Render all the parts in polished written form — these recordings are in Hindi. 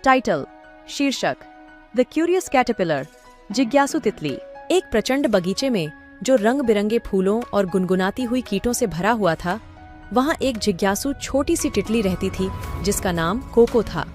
टाइटल, शीर्षक, द क्यूरियस कैटरपिलर, जिज्ञासु तितली। एक प्रचंड बगीचे में जो रंग बिरंगे फूलों और गुनगुनाती हुई कीटों से भरा हुआ था, वहाँ एक जिज्ञासु छोटी सी तितली रहती थी जिसका नाम कोको था।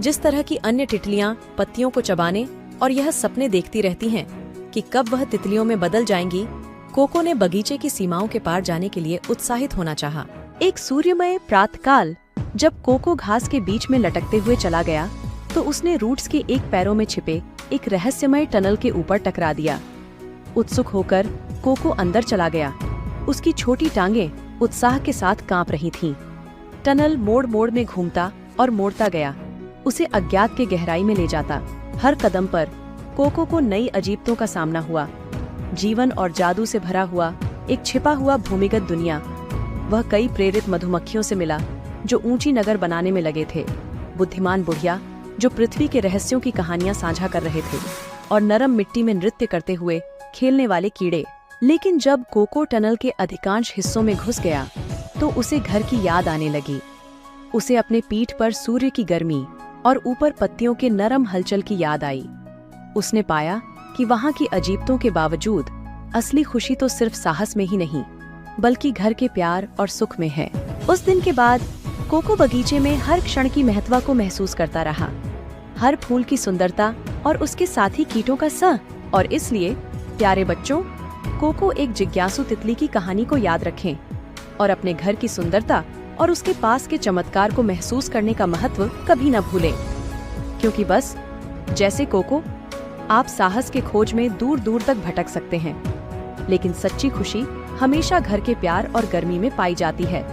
जिस तरह की अन्य तितलियां पत्तियों को चबाने और यह सपने देखती रहती हैं कि कब वह तितलियों में बदल जाएंगी, कोको ने बगीचे की सीमाओं के पार जाने के लिए उत्साहित होना चाहा। एक सूर्यमय प्रातःकाल जब कोको घास के बीच में लटकते हुए चला गया तो उसने रूट्स के एक पैरों में छिपे एक रहस्यमय टनल के ऊपर टकरा दिया। उत्सुक होकर कोको अंदर चला गया। उसकी छोटी टांगें उत्साह के साथ कांप रही थीं। टनल मोड़ मोड़ में घूमता और मोड़ता गया, उसे अज्ञात के गहराई में ले जाता। हर कदम पर कोको को नई अजीबतों का सामना हुआ। जीवन और जादू से भरा हुआ एक छिपा हुआ भूमिगत दुनिया। वह कई प्रेरित मधुमक्खियों से मिला जो ऊंची नगर बनाने में लगे थे, बुद्धिमान बुढ़िया जो पृथ्वी के रहस्यों की कहानियां साझा कर रहे थे, और नरम मिट्टी में नृत्य करते हुए खेलने वाले कीड़े। लेकिन जब कोको टनल के अधिकांश हिस्सों में घुस गया तो उसे घर की याद आने लगी। उसे अपने पीठ पर सूर्य की गर्मी और ऊपर पत्तियों के नरम हलचल की याद आई। उसने पाया कि वहाँ की अजीबतों के बावजूद असली खुशी तो सिर्फ साहस में ही नहीं, बल्कि घर के प्यार और सुख में है। उस दिन के बाद कोको बगीचे में हर क्षण की महत्व को महसूस करता रहा, हर फूल की सुंदरता और उसके साथी कीटों का सह। और इसलिए प्यारे बच्चों, कोको एक जिज्ञासु तितली की कहानी को याद रखें और अपने घर की सुंदरता और उसके पास के चमत्कार को महसूस करने का महत्व कभी न भूलें। क्योंकि बस जैसे कोको, आप साहस के खोज में दूर दूर तक भटक सकते हैं, लेकिन सच्ची खुशी हमेशा घर के प्यार और गर्मी में पाई जाती है।